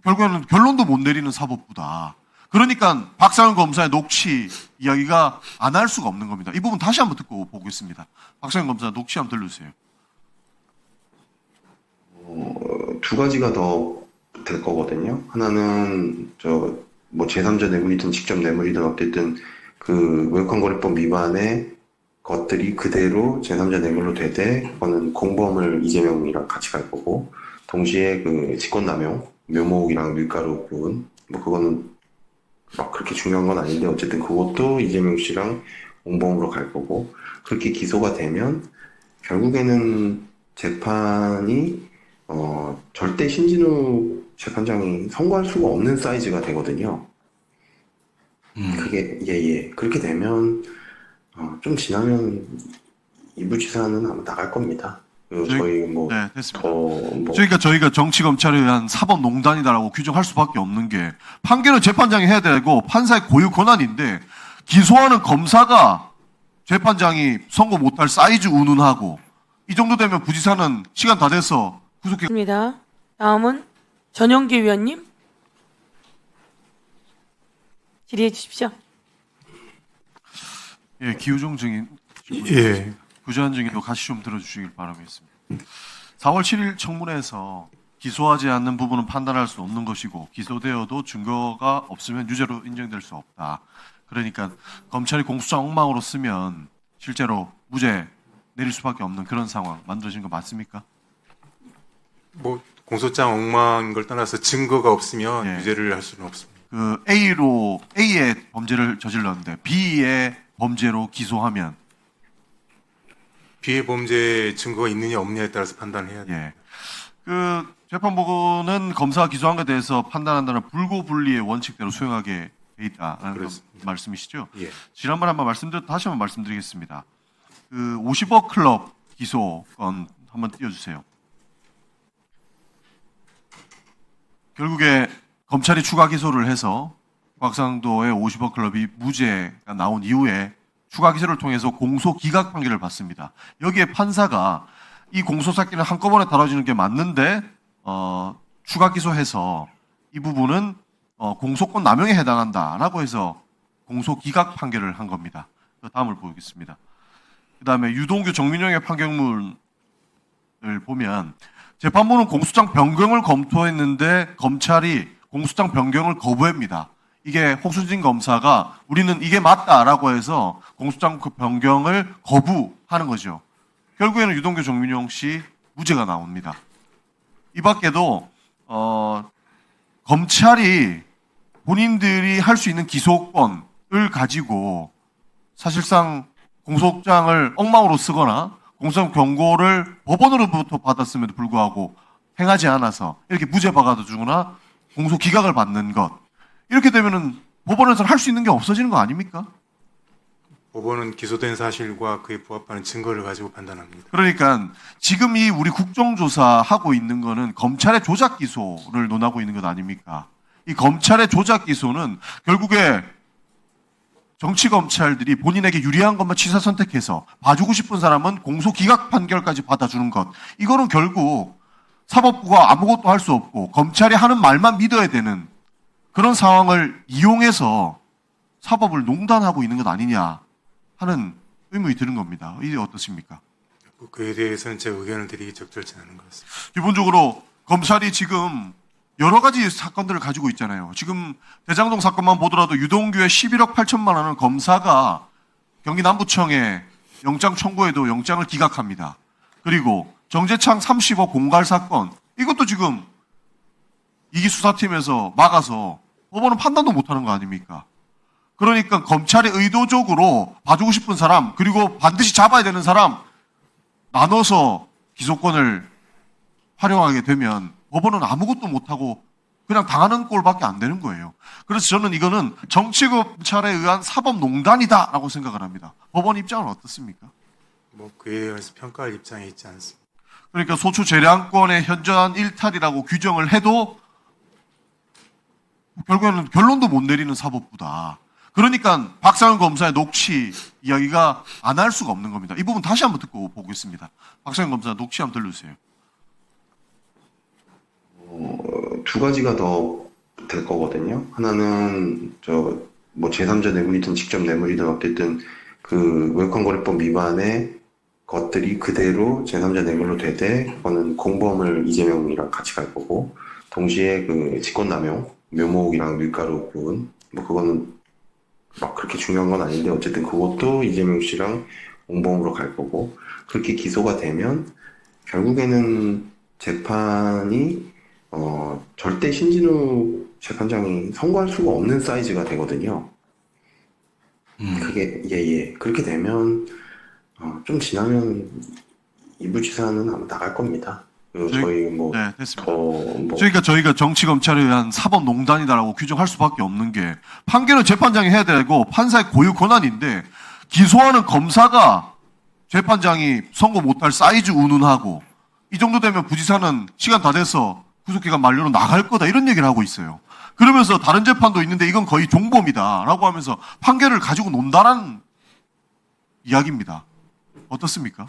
결국에는 결론도 못 내리는 사법부다. 그러니까 박상현 검사의 녹취 이야기가 안 할 수가 없는 겁니다. 이 부분 다시 한번 듣고 보겠습니다. 박상현 검사 녹취 한번 들려주세요. 두 가지가 더 될 거거든요. 하나는 뭐 제3자 뇌물이든 직접 뇌물이든 어쨌든 그 외환거래법 위반의 것들이 그대로 제3자 뇌물로 되되 그거는 공범을 이재명이랑 같이 갈 거고, 동시에 그 직권남용, 묘목이랑 밀가루 부분, 뭐 그거는 막 그렇게 중요한 건 아닌데 어쨌든 그것도 이재명 씨랑 공범으로 갈 거고, 그렇게 기소가 되면 결국에는 재판이 절대 신진우 재판장이 선고할 수가 없는 사이즈가 되거든요. 그게 그렇게 되면 좀 지나면 이부지사는 아마 나갈 겁니다. 저희 뭐 네, 됐습니다. 그러니까 저희가 정치검찰에 의한 사법농단이다라고 규정할 수밖에 없는 게, 판결은 재판장이 해야 되고 판사의 고유 권한인데 기소하는 검사가 재판장이 선고 못할 사이즈 운운하고, 이 정도 되면 부지사는 시간 다 돼서 구속해. 입니다. 다음은 전영기 위원님 질의해 주십시오. 예, 기우종 증인. 예. 부주한 증인도 같이 좀 들어주시길 바라겠습니다. 4월 7일 청문회에서 기소하지 않는 부분은 판단할 수 없는 것이고 기소되어도 증거가 없으면 유죄로 인정될 수 없다. 그러니까 검찰이 공소장 엉망으로 쓰면 실제로 무죄 내릴 수밖에 없는 그런 상황 만들어진 거 맞습니까? 뭐 공소장 엉망인 걸 떠나서 증거가 없으면 예. 유죄를 할 수는 없습니다. 그 A의 범죄를 저질렀는데 B의 범죄로 기소하면, 비해 범죄 증거가 있느냐 없느냐에 따라서 판단을 해야 돼요. 예. 그 재판부는 검사가 기소한 것에 대해서 판단한다는 불고불리의 원칙대로 수용하게 돼 있다라는 그렇습니다. 말씀이시죠? 예. 지난번에 한번 다시 한번 말씀드리겠습니다. 그 50억 클럽 기소 건 한번 띄워주세요. 결국에 검찰이 추가 기소를 해서 곽상도의 50억 클럽이 무죄가 나온 이후에 추가 기소를 통해서 공소 기각 판결을 받습니다. 여기에 판사가 이 공소 쌓기는 한꺼번에 다뤄지는 게 맞는데 추가 기소해서 이 부분은 공소권 남용에 해당한다라고 해서 공소 기각 판결을 한 겁니다. 다음을 보겠습니다. 그 다음에 유동규 정민영의 판결문을 보면 재판부는 공소장 변경을 검토했는데 검찰이 공소장 변경을 거부합니다. 이게 홍순진 검사가 우리는 이게 맞다라고 해서 공소장 그 변경을 거부하는 거죠. 결국에는 유동규 정민용 씨 무죄가 나옵니다. 이 밖에도 검찰이 본인들이 할 수 있는 기소권을 가지고 사실상 공소장을 엉망으로 쓰거나 공소장 경고를 법원으로부터 받았음에도 불구하고 행하지 않아서 이렇게 무죄 박아주거나 공소 기각을 받는 것, 이렇게 되면은 법원에서는 할 수 있는 게 없어지는 거 아닙니까? 법원은 기소된 사실과 그에 부합하는 증거를 가지고 판단합니다. 그러니까 지금 이 우리 국정조사 하고 있는 거는 검찰의 조작 기소를 논하고 있는 것 아닙니까? 이 검찰의 조작 기소는 결국에 정치 검찰들이 본인에게 유리한 것만 취사 선택해서 봐주고 싶은 사람은 공소 기각 판결까지 받아주는 것. 이거는 결국 사법부가 아무것도 할 수 없고 검찰이 하는 말만 믿어야 되는 그런 상황을 이용해서 사법을 농단하고 있는 것 아니냐 하는 의문이 드는 겁니다. 이게 어떻습니까? 그에 대해서는 제 의견을 드리기 적절치 않은 것 같습니다. 기본적으로 검찰이 지금 여러 가지 사건들을 가지고 있잖아요. 지금 대장동 사건만 보더라도 유동규의 11억 8천만 원은 검사가 경기 남부청에 영장 청구에도 영장을 기각합니다. 그리고 정재창 30억 공갈 사건, 이것도 지금 이기 수사팀에서 막아서 법원은 판단도 못하는 거 아닙니까? 그러니까 검찰이 의도적으로 봐주고 싶은 사람, 그리고 반드시 잡아야 되는 사람 나눠서 기소권을 활용하게 되면 법원은 아무것도 못하고 그냥 당하는 꼴밖에 안 되는 거예요. 그래서 저는 이거는 정치검찰에 의한 사법농단이다라고 생각을 합니다. 법원 입장은 어떻습니까? 뭐 그에 대해서 평가할 입장에 있지 않습니다. 그러니까 소추 재량권의 현저한 일탈이라고 규정을 해도 결국에는 결론도 못 내리는 사법부다. 그러니까 박상현 검사의 녹취 이야기가 안 할 수가 없는 겁니다. 이 부분 다시 한번 듣고 보겠습니다. 박상현 검사 녹취 한번 들려주세요. 두 가지가 더 될 거거든요. 하나는 뭐 제3자 뇌물이든 직접 뇌물이든 어쨌든 그 외환거래법 위반의 것들이 그대로 제3자 뇌물로 되되 그거는 공범을 이재명이랑 같이 갈 거고 동시에 그 직권남용, 묘목이랑 밀가루 부분 뭐 그거는 막 그렇게 중요한 건 아닌데 어쨌든 그것도 이재명 씨랑 공범으로 갈 거고 그렇게 기소가 되면 결국에는 재판이 절대 신진우 재판장이 선고할 수가 없는 사이즈가 되거든요. 그게 예. 그렇게 되면 좀 지나면 이부 지사는 아마 나갈 겁니다. 그리고 저희 뭐 네, 됐습니다. 뭐 그러니까 저희가 정치 검찰에 의한 사법농단이다라고 규정할 수밖에 없는 게 판결은 재판장이 해야 되고 판사의 고유 권한인데 기소하는 검사가 재판장이 선고 못할 사이즈 운운하고 이 정도 되면 부지사는 시간 다 돼서 구속기간 만료로 나갈 거다 이런 얘기를 하고 있어요. 그러면서 다른 재판도 있는데 이건 거의 종범이다라고 하면서 판결을 가지고 논다라는 이야기입니다. 어떻습니까?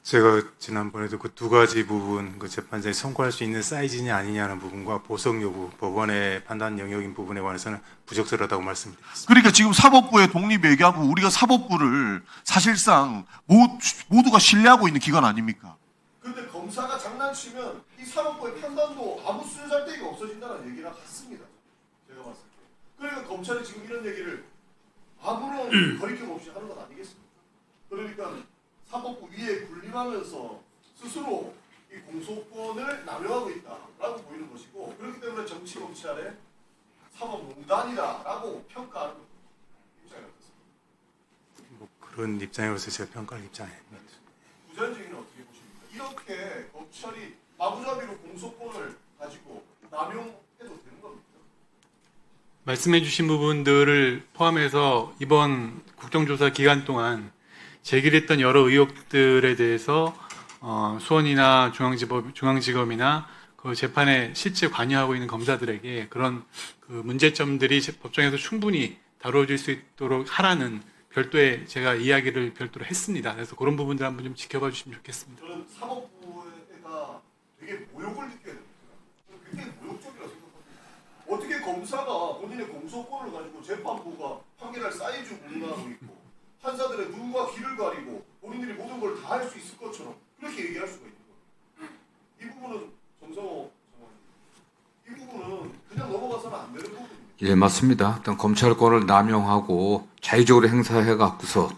제가 지난번에도 그 두 가지 부분, 그 재판장이 선고할 수 있는 사이즈냐 아니냐는 부분과 보석 여부, 법원의 판단 영역인 부분에 관해서는 부적절하다고 말씀드렸습니다. 그러니까 지금 사법부의 독립 얘기하고 우리가 사법부를 사실상 모두가 신뢰하고 있는 기관 아닙니까? 근데 검사가 장난치면 이 사법부의 판단도 아무 쓸데기가 없어진다는 얘기랑 같습니다. 제가 봤을 때. 그러니까 검찰이 지금 이런 얘기를 아무런 거리낌 없이 하는 건 아니겠습니까? 그러니까 사법부 위에 군림하면서 스스로 이 공소권을 남용하고 있다라고 보이는 것이고 그렇기 때문에 정치 검찰의 사법농단이다라고 평가하는 입장이 어떻습니까? 뭐 그런 입장으로서 제가 평가할 입장이 아닙니다. 부전쟁이는 어떻게 보십니까? 이렇게 검찰이 마구잡이로 공소권을 가지고 남용해도 되는 겁니까? 말씀해 주신 부분들을 포함해서 이번 국정조사 기간 동안 제기됐던 여러 의혹들에 대해서 수원이나 중앙지검이나 그 재판에 실제 관여하고 있는 검사들에게 그런 그 문제점들이 법정에서 충분히 다뤄질 수 있도록 하라는 별도의 제가 이야기를 별도로 했습니다. 그래서 그런 부분들 한번 좀 지켜봐 주시면 좋겠습니다. 저는 사법부가 되게 모욕을 느껴야 됩니다. 굉장히 모욕적이라고 생각합니다. 어떻게 검사가 본인의 공소권을 가지고 재판부가 판결할 사이즈 운운하고 있고 판사들의 눈과 귀를 가리고 본인들이 모든 걸 다 할 수 있을 것처럼 그렇게 얘기할 수가 있는 거예요. 이 부분은 정성호 장관님, 이 부분은 그냥 넘어가서는 안 되는 부분입니다. 예, 맞습니다. 일단 검찰권을 남용하고 자의적으로 행사해갖고서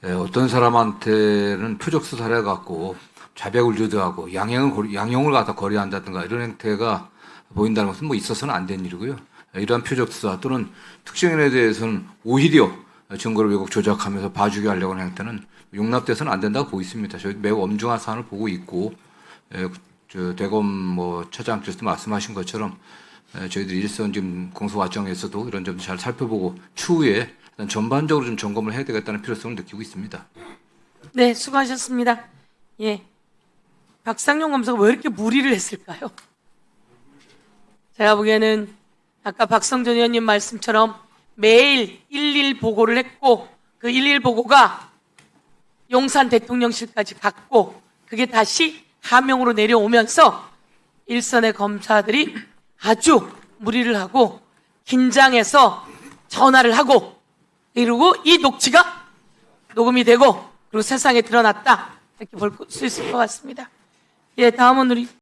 어떤 사람한테는 표적 수사를 해갖고 자백을 유도하고 양형을 갖다 거래한다든가 이런 행태가 보인다는 것은 뭐 있어서는 안 된 일이고요. 이러한 표적 수사 또는 특정인에 대해서는 오히려 증거를 왜곡 조작하면서 봐주게 하려고 하는 행태는 용납돼서는 안 된다고 보고 있습니다. 저희 매우 엄중한 사안을 보고 있고 대검 뭐 차장께서도 말씀하신 것처럼 저희들이 일선 지금 공소 과정에서도 이런 점 잘 살펴보고 추후에 일단 전반적으로 좀 점검을 해야 되겠다는 필요성을 느끼고 있습니다. 네, 수고하셨습니다. 예. 박상용 검사가 왜 이렇게 무리를 했을까요? 제가 보기에는 아까 박성준 의원님 말씀처럼 매일 11 보고를 했고 그 11 보고가 용산 대통령실까지 갔고 그게 다시 하명으로 내려오면서 일선의 검사들이 아주 무리를 하고 긴장해서 전화를 하고 이러고 이 녹취가 녹음이 되고 그리고 세상에 드러났다 이렇게 볼 수 있을 것 같습니다. 예, 다음은 우리